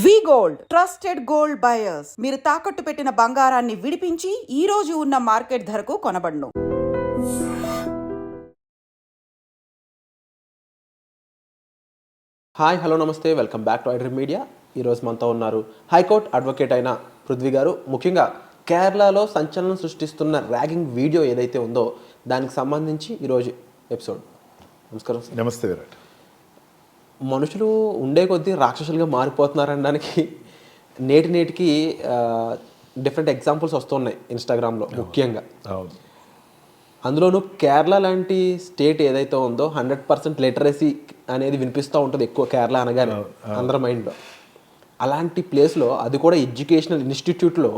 వి gold trusted gold buyers. మీరు తాకట్టు పెట్టిన బంగారాన్ని విడిపించి ఈ రోజు ఉన్న మార్కెట్ ధరకు కొనబడును. హాయ్, హలో, నమస్తే, welcome back to iDream media. ఈరోజు మనతో ఉన్నారు హైకోర్టు అడ్వకేట్ అయిన పృథ్వీ గారు. ముఖ్యంగా కేరళలో సంచలనం సృష్టిస్తున్న ర్యాగింగ్ వీడియో ఏదైతే ఉందో దానికి సంబంధించి ఈరోజు ఎపిసోడ్. నమస్కారం సార్. నమస్తే విరాట్. మనుషులు ఉండే కొద్దీ రాక్షసులుగా మారిపోతున్నారనడానికి నేటికి డిఫరెంట్ ఎగ్జాంపుల్స్ వస్తున్నాయి ఇన్స్టాగ్రామ్లో ముఖ్యంగా. అందులోనూ కేరళ లాంటి స్టేట్ ఏదైతే ఉందో 100% లిటరసీ అనేది వినిపిస్తూ ఉంటుంది ఎక్కువ కేరళ అనగానే అందరి మైండ్లో. అలాంటి ప్లేస్లో, అది కూడా ఎడ్యుకేషనల్ ఇన్స్టిట్యూట్లో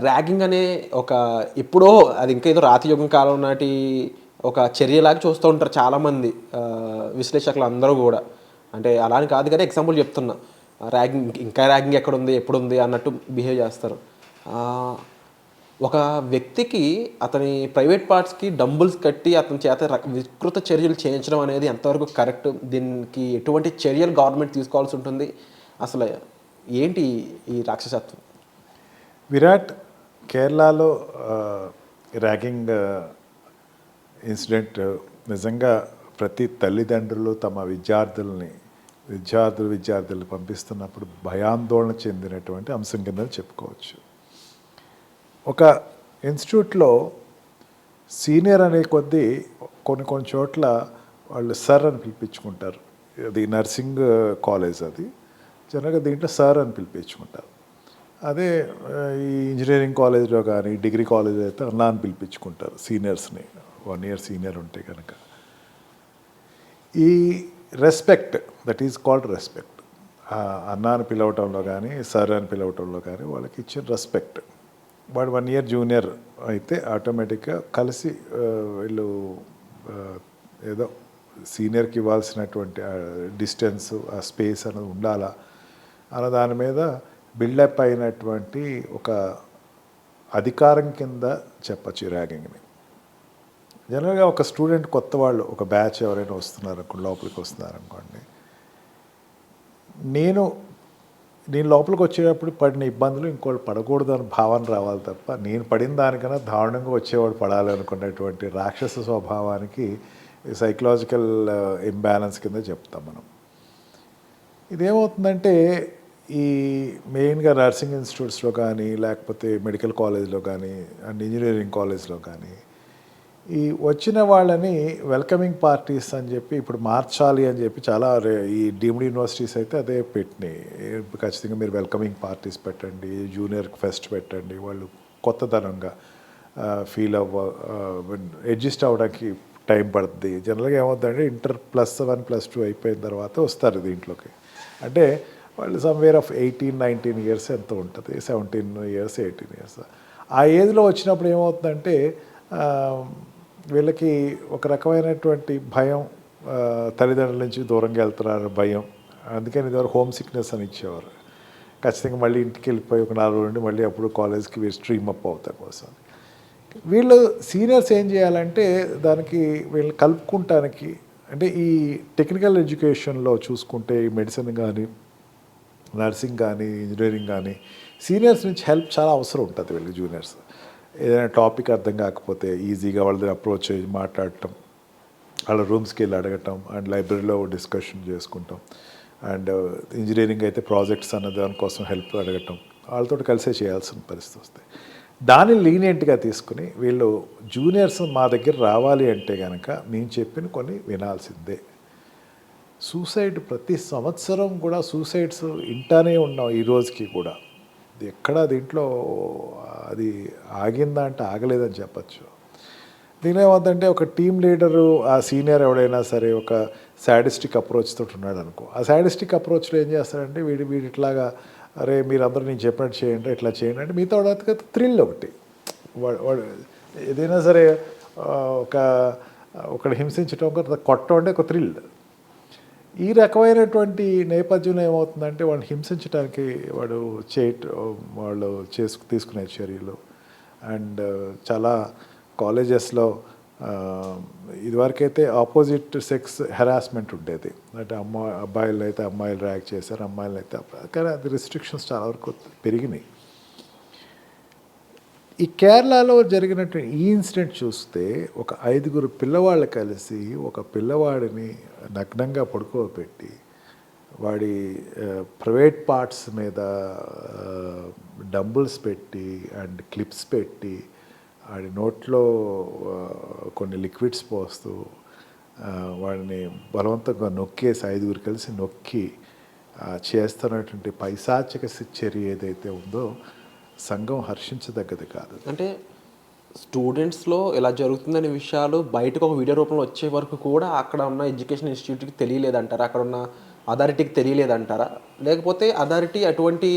ర్యాగింగ్ అనే ఒక ఎప్పుడో, అది ఇంకా ఏదో రాతియుగం కాలం నాటి ఒక చర్యలాగా చూస్తూ ఉంటారు చాలామంది విశ్లేషకులు అందరూ కూడా. అంటే అలా అని కాదు కదా, ఎగ్జాంపుల్ చెప్తున్నా. ర్యాగింగ్ ఎక్కడ ఉంది, ఎప్పుడు ఉంది అన్నట్టు బిహేవ్ చేస్తారు. ఒక వ్యక్తికి అతని ప్రైవేట్ పార్ట్స్కి డంబుల్స్ కట్టి అతని చేత వికృత చర్యలు చేయించడం అనేది ఎంతవరకు కరెక్ట్? దీనికి ఎటువంటి చర్యలు గవర్నమెంట్ తీసుకోవాల్సి ఉంటుంది? అసలు ఏంటి ఈ రాక్షసత్వం? విరాట్, కేరళలో ర్యాగింగ్ ఇన్సిడెంట్ నిజంగా ప్రతి తల్లిదండ్రులు తమ విద్యార్థులు పంపిస్తున్నప్పుడు భయాందోళన చెందినటువంటి అంశం కింద చెప్పుకోవచ్చు. ఒక ఇన్స్టిట్యూట్లో సీనియర్ అనే కొద్దీ కొన్ని చోట్ల వాళ్ళు సార్ అని పిలిపించుకుంటారు. అది నర్సింగ్ కాలేజ్, అది జనరల్గా దీంట్లో సార్ అని పిలిపించుకుంటారు. అదే ఈ ఇంజనీరింగ్ కాలేజ్లో కానీ డిగ్రీ కాలేజ్ అయితే అన్నా అని పిలిపించుకుంటారు సీనియర్స్ని, 1 year సీనియర్ ఉంటే కనుక. ఈ respect, that is called respect. అన్నా అని పిలవటంలో కానీ సార్ అని పిలవటంలో కానీ వాళ్ళకి ఇచ్చిన రెస్పెక్ట్. వాడు 1 year జూనియర్ అయితే ఆటోమేటిక్గా కలిసి వీళ్ళు ఏదో సీనియర్కి ఇవ్వాల్సినటువంటి డిస్టెన్స్, ఆ స్పేస్ అనేది ఉండాలా అన్న దాని మీద బిల్డప్ అయినటువంటి ఒక అధికారం కింద చెప్పచ్చు ర్యాగింగ్ని. జనరల్గా ఒక స్టూడెంట్, కొత్త వాళ్ళు, ఒక బ్యాచ్ ఎవరైనా వస్తున్నారనుకోండి, లోపలికి వస్తున్నారనుకోండి, నేను లోపలికి వచ్చేటప్పుడు పడిన ఇబ్బందులు ఇంకోటి పడకూడదు అని భావన రావాలి తప్ప, నేను పడిన దానికన్నా దారుణంగా వచ్చేవాడు పడాలి అనుకునేటువంటి రాక్షస స్వభావానికి సైకలాజికల్ ఇంబ్యాలెన్స్ కింద చెప్తాం మనం. ఇదేమవుతుందంటే ఈ మెయిన్గా నర్సింగ్ ఇన్స్టిట్యూట్స్లో కానీ, లేకపోతే మెడికల్ కాలేజ్లో కానీ అండ్ ఇంజనీరింగ్ కాలేజ్లో కానీ ఈ వచ్చిన వాళ్ళని వెల్కమింగ్ పార్టీస్ అని చెప్పి ఇప్పుడు మార్చాలి అని చెప్పి చాలా ఈ డీమ్డ్ యూనివర్సిటీస్ అయితే అదే పెట్టినాయి. ఖచ్చితంగా మీరు వెల్కమింగ్ పార్టీస్ పెట్టండి, జూనియర్ ఫెస్ట్ పెట్టండి, వాళ్ళు కొత్తదనంగా ఫీల్ అడ్జస్ట్ అవ్వడానికి టైం పడుతుంది. జనరల్గా ఏమవుతుందంటే ఇంటర్ +1 +2 అయిపోయిన తర్వాత వస్తారు దీంట్లోకి. అంటే వాళ్ళు సమ్వేర్ ఆఫ్ 18-19 years ఎంత ఉంటుంది, 17 years 18 years. ఆ ఏజ్లో వచ్చినప్పుడు ఏమవుతుందంటే వీళ్ళకి ఒక రకమైనటువంటి భయం, తల్లిదండ్రుల నుంచి దూరంగా వెళ్తున్నారు భయం. అందుకని ఇదివరకు హోమ్ సిక్నెస్ అని ఇచ్చేవారు. ఖచ్చితంగా మళ్ళీ ఇంటికి వెళ్ళిపోయి ఒక 4 రోజులు నుండి మళ్ళీ అప్పుడు కాలేజ్కి వీళ్ళు స్ట్రీమ్ అప్ అవుతారు కోసం. వీళ్ళు సీనియర్స్ ఏం చేయాలంటే దానికి వీళ్ళు కలుపుకుంటానికి, అంటే ఈ టెక్నికల్ ఎడ్యుకేషన్లో చూసుకుంటే ఈ మెడిసిన్ కానీ, నర్సింగ్ కానీ, ఇంజనీరింగ్ కానీ సీనియర్స్ నుంచి హెల్ప్ చాలా అవసరం ఉంటుంది వీళ్ళకి. జూనియర్స్ ఏదైనా టాపిక్ అర్థం కాకపోతే ఈజీగా వాళ్ళని అప్రోచ్ అయ్యి మాట్లాడటం, వాళ్ళ రూమ్స్కి వెళ్ళి అడగటం, అండ్ లైబ్రరీలో డిస్కషన్ చేసుకుంటాం, అండ్ ఇంజనీరింగ్ అయితే ప్రాజెక్ట్స్ అన్న దానికోసం హెల్ప్ అడగటం, వాళ్ళతో కలిసే చేయాల్సిన పరిస్థితి వస్తాయి. దాన్ని లీనియంట్గా తీసుకుని వీళ్ళు జూనియర్స్ మా దగ్గర రావాలి అంటే కనుక మేము చెప్పిన కొన్ని వినాల్సిందే. సూసైడ్ ప్రతి సంవత్సరం కూడా సూసైడ్స్ ఇంటానే ఉన్నాం ఈ రోజుకి కూడా. ఎక్కడ దీంట్లో అది ఆగిందా అంటే ఆగలేదని చెప్పచ్చు. దీని ఏమవుతుందంటే ఒక టీమ్ లీడరు, ఆ సీనియర్ ఎవడైనా సరే ఒక సాడిస్టిక్ అప్రోచ్ తోటి ఉన్నాడు అనుకో, ఆ సాడిస్టిక్ అప్రోచ్లో ఏం చేస్తాడంటే వీడు ఇట్లాగా, అరే మీరందరూ నేను చెప్పినట్టు చేయండి, ఇట్లా చేయండి అంటే మిగతా వాడికి థ్రిల్ ఒకటి. వాడు ఏదైనా సరే ఒకటి హింసించడం, ఒక కొట్టడం అంటే ఒక థ్రిల్. ఈ రకమైనటువంటి నేపథ్యంలో ఏమవుతుందంటే వాడిని హింసించడానికి వాళ్ళు తీసుకునే చర్యలు. అండ్ చాలా కాలేజెస్లో ఇదివరకైతే ఆపోజిట్ సెక్స్ హెరాస్మెంట్ ఉండేది, అంటే అబ్బాయిలు అయితే అమ్మాయిలు ర్యాక్ చేశారు, అమ్మాయిలు అయితే కానీ అది రిస్ట్రిక్షన్స్ చాలా వరకు పెరిగినాయి. ఈ కేరళలో జరిగినటువంటి ఈ ఇన్సిడెంట్ చూస్తే ఒక 5 పిల్లవాళ్ళు కలిసి ఒక పిల్లవాడిని నగ్నంగా పడుకోబెట్టి వాడి ప్రైవేట్ పార్ట్స్ మీద డంబుల్స్ పెట్టి అండ్ క్లిప్స్ పెట్టి వాడి నోట్లో కొన్ని లిక్విడ్స్ పోస్తూ వాడిని బలవంతంగా నొక్కేసి 5 కలిసి నొక్కి చేస్తున్నటువంటి పైశాచిక చర్య ఏదైతే ఉందో సంఘం హర్షించదగ్గది కాదు. అంటే స్టూడెంట్స్లో ఇలా జరుగుతుందనే విషయాలు బయటకు ఒక వీడియో రూపంలో వచ్చే వరకు కూడా అక్కడ ఉన్న ఎడ్యుకేషన్ ఇన్స్టిట్యూట్కి తెలియలేదంటారా, అక్కడ ఉన్న అథారిటీకి తెలియలేదంటారా, లేకపోతే అథారిటీ అటువంటి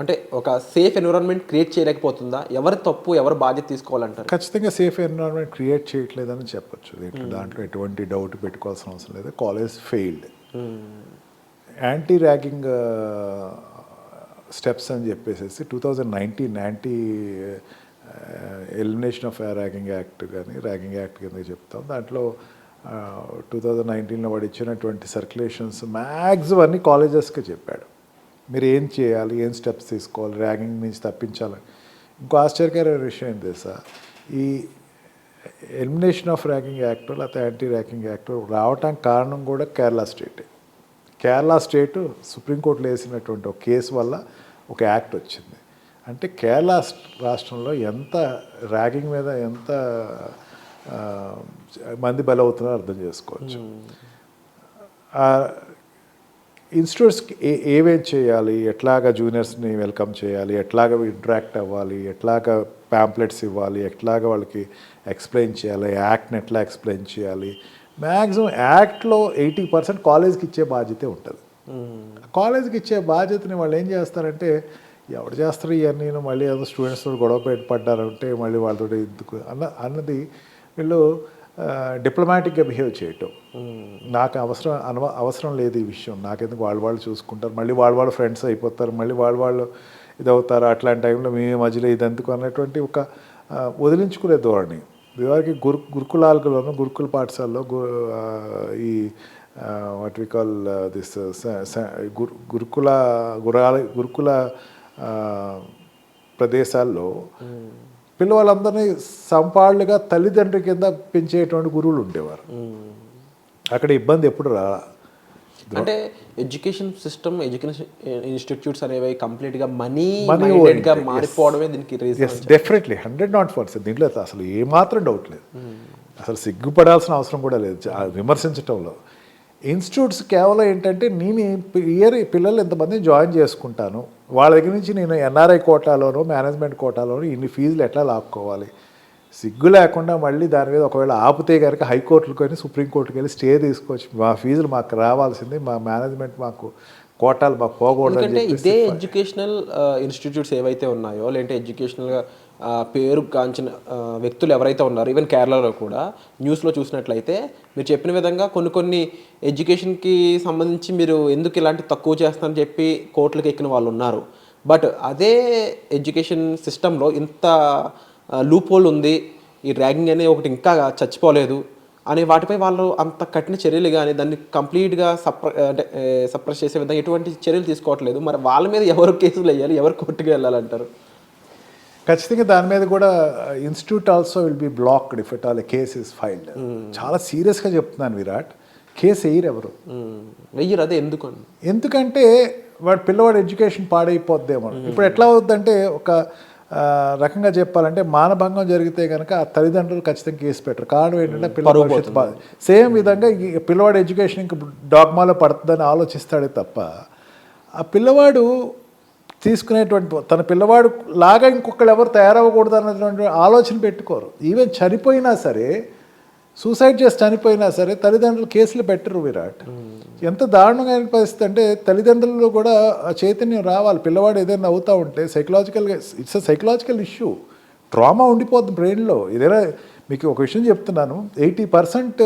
అంటే ఒక సేఫ్ ఎన్విరాన్మెంట్ క్రియేట్ చేయలేకపోతుందా? ఎవరి తప్పు ఎవరు బాధ్యత తీసుకోవాలంటారు? ఖచ్చితంగా సేఫ్ ఎన్విరాన్మెంట్ క్రియేట్ చేయట్లేదని చెప్పొచ్చు. దాంట్లో ఎటువంటి డౌట్ పెట్టుకోవాల్సిన అవసరం లేదు. College failed. Anti ragging steps అని చెప్పేసి 2019 anti elimination of ragging act కానీ ర్యాగింగ్ యాక్ట్ కింద చెప్తాం. దాంట్లో 2019లో వాడు ఇచ్చినటువంటి సర్క్యులేషన్స్ మ్యాక్సిమం అన్ని కాలేజెస్కి చెప్పాడు, మీరు ఏం చేయాలి, ఏం స్టెప్స్ తీసుకోవాలి, ర్యాగింగ్ నుంచి తప్పించాలని. ఇంకో ఆశ్చర్యకరమైన విషయం ఏం తెలుసా, ఈ ఎలిమినేషన్ ఆఫ్ ర్యాగింగ్ యాక్ట్ లేకపోతే యాంటీ ర్యాగింగ్ యాక్ట్ రావటానికి కారణం కూడా కేరళ స్టేట్ సుప్రీంకోర్టులో వేసినటువంటి ఒక కేసు వల్ల ఒక యాక్ట్ వచ్చింది. అంటే కేరళ రాష్ట్రంలో ఎంత ర్యాగింగ్ మీద ఎంత మంది బలవుతున్నారో అర్థం చేసుకోవచ్చు. ఇన్స్టిట్యూట్స్కి ఏమేం చేయాలి, ఎట్లాగా జూనియర్స్ని వెల్కమ్ చేయాలి, ఎట్లాగా ఇంటరాక్ట్ అవ్వాలి, ఎట్లాగా ప్యాంప్లెట్స్ ఇవ్వాలి, ఎట్లాగా వాళ్ళకి ఎక్స్ప్లెయిన్ చేయాలి, యాక్ట్ని ఎట్లా ఎక్స్ప్లెయిన్ చేయాలి, మ్యాక్సిమం యాక్ట్లో 80% కాలేజ్కి ఇచ్చే బాధ్యతే ఉంటుంది. కాలేజ్కి ఇచ్చే బాధ్యతని వాళ్ళు ఏం చేస్తారంటే, ఎవరు చేస్తారు ఇవన్నీ, మళ్ళీ ఏదో స్టూడెంట్స్తో గొడవ పడ్డారంటే మళ్ళీ వాళ్ళతో ఎందుకు అన్నది వీళ్ళు డిప్లొమాటిక్గా బిహేవ్ చేయటం. నాకు అవసరం లేదు ఈ విషయం, నాకెందుకు వాళ్ళు చూసుకుంటారు, మళ్ళీ వాళ్ళు ఫ్రెండ్స్ అయిపోతారు, మళ్ళీ వాళ్ళు ఇదవుతారు, అట్లాంటి టైంలో మేము మధ్యలో ఇదెందుకు అన్నటువంటి ఒక వదిలించుకునే ధోరణి. ఇదివరకు గురుకుల పాఠశాలలో ఈ వాట్ వి కాల్ దిస్ గురుకుల ప్రదేశాల్లో పిల్లవాళ్ళందరినీ సంపాళ్ళుగా తల్లిదండ్రి కింద పెంచేటువంటి గురువులు ఉండేవారు. అక్కడ ఇబ్బంది ఎప్పుడు రాలా. అంటే ఎడ్యుకేషన్ సిస్టమ్, ఎడ్యుకేషన్ ఇన్స్టిట్యూట్స్ అనేవి కంప్లీట్గా మనీగా మారిపోవడమే దీనికి రీజన్. డెఫినెట్లీ 100% దీంట్లో అసలు ఏమాత్రం డౌట్ లేదు. అసలు సిగ్గుపడాల్సిన అవసరం కూడా లేదు విమర్శించటంలో. ఇన్స్టిట్యూట్స్ కేవలం ఏంటంటే నేను ఇయర్ పిల్లలు ఎంతమందిని జాయిన్ చేసుకుంటాను, వాళ్ళ దగ్గర నుంచి నేను ఎన్ఆర్ఐ కోటాలోనో మేనేజ్మెంట్ కోటాలోనో ఇన్ని ఫీజులు ఎట్లా లాక్కోవాలి, సిగ్గు లేకుండా మళ్ళీ దాని మీద ఒకవేళ ఆపితే కనుక హైకోర్టులకు వెళ్ళి సుప్రీంకోర్టుకి వెళ్ళి స్టే తీసుకొచ్చి మా ఫీజులు మాకు రావాల్సింది, మా మేనేజ్మెంట్ మాకు కోటాలు మాకు పోకూడదు. ఎందుకంటే ఇదే ఎడ్యుకేషనల్ ఇన్స్టిట్యూట్స్ ఏవైతే ఉన్నాయో, లేదంటే ఎడ్యుకేషనల్గా పేరు కాంచిన వ్యక్తులు ఎవరైతే ఉన్నారో, ఈవెన్ కేరళలో కూడా న్యూస్లో చూసినట్లయితే మీరు చెప్పిన విధంగా కొన్ని ఎడ్యుకేషన్కి సంబంధించి మీరు ఎందుకు ఇలాంటి తక్కువ చేస్తారని చెప్పి కోర్టులకు ఎక్కిన వాళ్ళు ఉన్నారు. బట్ అదే ఎడ్యుకేషన్ సిస్టంలో ఇంత లూప్ హోల్ ఉంది, ఈ ర్యాగింగ్ అనేది ఒకటి ఇంకా చచ్చిపోలేదు అనే వాటిపై వాళ్ళు అంత కఠిన చర్యలు కానీ దాన్ని కంప్లీట్గా సప్రెస్ చేసే విధంగా ఎటువంటి చర్యలు తీసుకోవట్లేదు. మరి వాళ్ళ మీద ఎవరు కేసులు వేయాలి, ఎవరు కోర్టుకు వెళ్ళాలంటారు? ఖచ్చితంగా దాని మీద కూడా institute also will be blocked if it all A case is filed. చాలా సీరియస్గా చెప్తున్నాను విరాట్, కేసు వెయ్యరు. అదే ఎందుకంటే పిల్లవాడు ఎడ్యుకేషన్ పాడైపోద్దేమో. ఇప్పుడు ఎట్లా అవుద్దంటే ఒక రకంగా చెప్పాలంటే మానభంగం జరిగితే కనుక ఆ తల్లిదండ్రులు ఖచ్చితంగా కేసు పెట్టరు. కారణం ఏంటంటే పిల్లవాడు సేమ్ విధంగా పిల్లవాడు ఎడ్యుకేషన్ ఇంక డాగ్మాలో పడుతుందని ఆలోచిస్తాడే తప్ప ఆ పిల్లవాడు తీసుకునేటువంటి తన పిల్లవాడు లాగా ఇంకొకళ్ళు ఎవరు తయారవ్వకూడదు అన్నటువంటి ఆలోచన పెట్టుకోరు. ఈవెన్ చనిపోయినా సరే, సూసైడ్ చేసి చనిపోయినా సరే తల్లిదండ్రులు కేసులు పెట్టరు విరాట్. ఎంత దారుణంగా పరిస్థితి అంటే తల్లిదండ్రులు కూడా చైతన్యం రావాలి. పిల్లవాడు ఏదైనా అవుతూ ఉంటే సైకలాజికల్గా it's a psychological issue, trauma ఉండిపోద్ది బ్రెయిన్లో. ఏదైనా మీకు ఒక విషయం చెప్తున్నాను, 80%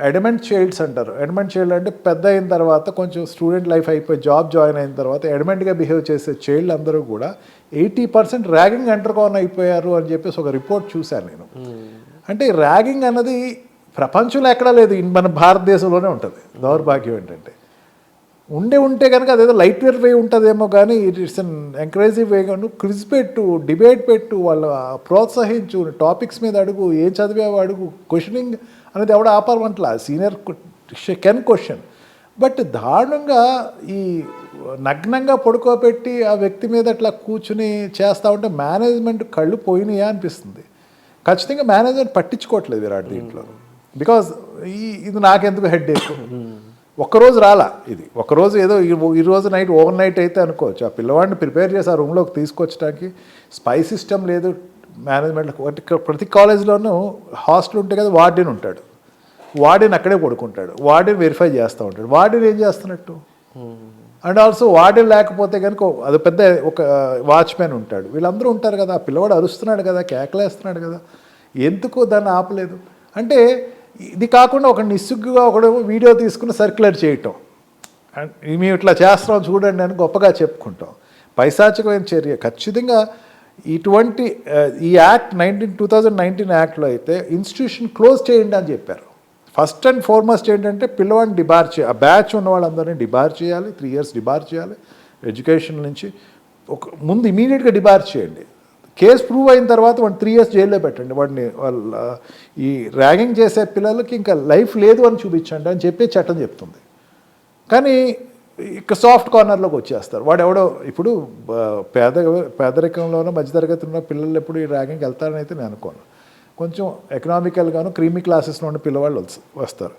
ఎడమెంట్ చైల్డ్స్ అంటారు. ఎడమెంట్ చైల్డ్ అంటే పెద్ద అయిన తర్వాత కొంచెం స్టూడెంట్ లైఫ్ అయిపోయి జాబ్ జాయిన్ అయిన తర్వాత ఎడమెంట్గా బిహేవ్ చేసే చైల్డ్ అందరూ కూడా 80% ర్యాగింగ్ అండర్గోన్ అయిపోయారు అని చెప్పేసి ఒక రిపోర్ట్ చూశాను నేను. అంటే ర్యాగింగ్ అన్నది ప్రపంచంలో ఎక్కడా లేదు, మన భారతదేశంలోనే ఉంటుంది. దౌర్భాగ్యం ఏంటంటే ఉంటే కనుక అదేదో లైట్ వేర్ వే ఉంటుందేమో, కానీ ఇట్స్ అన్ ఎంకరేజివ్ వే. గాను క్విజ్ పెట్టు, డిబేట్ పెట్టు, వాళ్ళ ప్రోత్సహించు, టాపిక్స్ మీద అడుగు, ఏం చదివావు అడుగు, క్వశ్చనింగ్ అనేది ఎవడ ఆపరమంటలా, సీనియర్ కెన్ క్వశ్చన్. బట్ దారుణంగా ఈ నగ్నంగా పడుకోబెట్టి ఆ వ్యక్తి మీద అట్లా కూర్చుని చేస్తూ ఉంటే మేనేజ్మెంట్ కళ్ళు పోయినాయా అనిపిస్తుంది. ఖచ్చితంగా మేనేజ్మెంట్ పట్టించుకోవట్లేదు విరాట్ దీంట్లో. బికాజ్ ఇది నాకెందుకు హెడ్ ఎక్కువ, ఒక్కరోజు రాలా ఇది, ఒక్కరోజు ఏదో ఈరోజు నైట్ ఓవర్ నైట్ అయితే అనుకోవచ్చు. ఆ పిల్లవాడిని ప్రిపేర్ చేసి ఆ రూమ్లోకి తీసుకొచ్చడానికి స్పై సిస్టమ్ లేదు మేనేజ్మెంట్లో. ప్రతి కాలేజ్లోనూ హాస్టల్ ఉంటే కదా వార్డెన్ ఉంటాడు, వార్డెన్ అక్కడే పడుకుంటాడు, వార్డెన్ వెరిఫై చేస్తూ ఉంటాడు. వార్డెన్ ఏం చేస్తున్నట్టు? అండ్ ఆల్సో వార్డెన్ లేకపోతే కనుక అది పెద్ద ఒక వాచ్మెన్ ఉంటాడు, వీళ్ళందరూ ఉంటారు కదా. ఆ పిల్లవాడు అరుస్తున్నాడు కదా, కేకలేస్తున్నాడు కదా, ఎందుకు దాన్ని ఆపలేదు? అంటే ఇది కాకుండా ఒక నిస్సిగ్గుగా ఒకడు వీడియో తీసుకుని సర్క్యులేట్ చేయటం, మేము ఇట్లా చేస్తున్నాం చూడండి అని గొప్పగా చెప్పుకుంటాం. పైశాచికమైన చర్య. ఖచ్చితంగా ఇటువంటి ఈ యాక్ట్ 2019 యాక్ట్లో అయితే ఇన్స్టిట్యూషన్ క్లోజ్ చేయండి అని చెప్పారు. ఫస్ట్ అండ్ ఫార్మోస్ట్ ఏంటంటే పిల్లవాడిని డిబార్ చేయాలి, ఆ బ్యాచ్ ఉన్న వాళ్ళందరినీ డిబార్ చేయాలి, 3 years డిబార్ చేయాలి ఎడ్యుకేషన్ నుంచి. ముందు ఇమీడియట్గా డిబార్ చేయండి. కేసు ప్రూవ్ అయిన తర్వాత వాడిని 3 years జైల్లో పెట్టండి. వాడిని ఈ ర్యాగింగ్ చేసే పిల్లలకి ఇంకా లైఫ్ లేదు అని చూపించండి అని చెప్పి చట్టం చెప్తుంది. కానీ ఇక సాఫ్ట్ కార్నర్లోకి వచ్చేస్తారు. వాడు ఎవడో ఇప్పుడు పేదరికంలోనూ మధ్యతరగతి ఉన్న పిల్లలు ఎప్పుడు ఈ ర్యాగింగ్కి వెళ్తారని అయితే నేను అనుకోను. కొంచెం ఎకనామికల్గాను క్రీమీ క్లాసెస్లో ఉన్న పిల్లవాళ్ళు వస్తారు.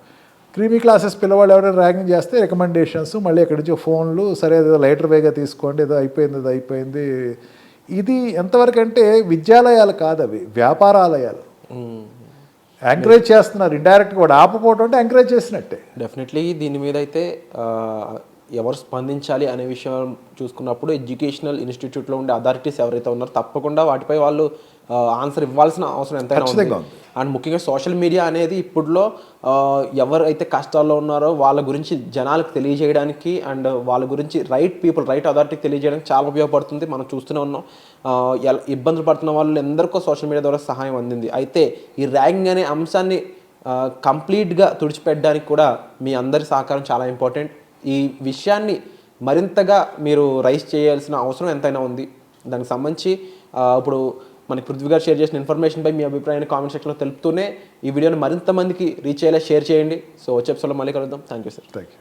క్రీమీ క్లాసెస్ పిల్లవాళ్ళు ఎవరైనా ర్యాగింగ్ చేస్తే రికమెండేషన్స్, మళ్ళీ ఎక్కడి నుంచో ఫోన్లు, సరే ఏదో లైటర్ వేగా తీసుకోండి, ఏదో అయిపోయింది. ఇది ఎంతవరకు అంటే విద్యాలయాలు కాదు, అవి వ్యాపారాలయాలు. ఎంకరేజ్ చేస్తున్నారు ఇండైరెక్ట్గా. వాడు ఆపపోవడం అంటే ఎంకరేజ్ చేసినట్టే. డెఫినెట్లీ దీని మీద అయితే ఎవరు స్పందించాలి అనే విషయం చూసుకున్నప్పుడు ఎడ్యుకేషనల్ ఇన్స్టిట్యూట్లో ఉండే అథారిటీస్ ఎవరైతే ఉన్నారో తప్పకుండా వాటిపై వాళ్ళు ఆన్సర్ ఇవ్వాల్సిన అవసరం ఎంతైనా ఉంది. అండ్ ముఖ్యంగా సోషల్ మీడియా అనేది ఇప్పుడులో ఎవరైతే కష్టాల్లో ఉన్నారో వాళ్ళ గురించి జనాలకు తెలియజేయడానికి అండ్ వాళ్ళ గురించి రైట్ అథారిటీకి తెలియజేయడానికి చాలా ఉపయోగపడుతుంది. మనం చూస్తూనే ఉన్నాం ఇబ్బందులు పడుతున్న వాళ్ళు ఎందరికో సోషల్ మీడియా ద్వారా సహాయం అందింది. అయితే ఈ ర్యాగింగ్ అనే అంశాన్ని కంప్లీట్గా తుడిచిపెట్టడానికి కూడా మీ అందరి సహకారం చాలా ఇంపార్టెంట్. ఈ విషయాన్ని మరింతగా మీరు రైజ్ చేయాల్సిన అవసరం ఎంతైనా ఉంది. దానికి సంబంధించి ఇప్పుడు మనకి పృథ్వీ గారు షేర్ చేసిన ఇన్ఫర్మేషన్పై మీ అభిప్రాయాన్ని కామెంట్ సెక్షన్లో తెలుపుతూనే ఈ వీడియోని మరింత మందికి రీచ్ అయ్యేలా షేర్ చేయండి. సో వచ్చే ఎపిసోడ్లో మళ్ళీ కలుద్దాం. Thank you sir. Thank you.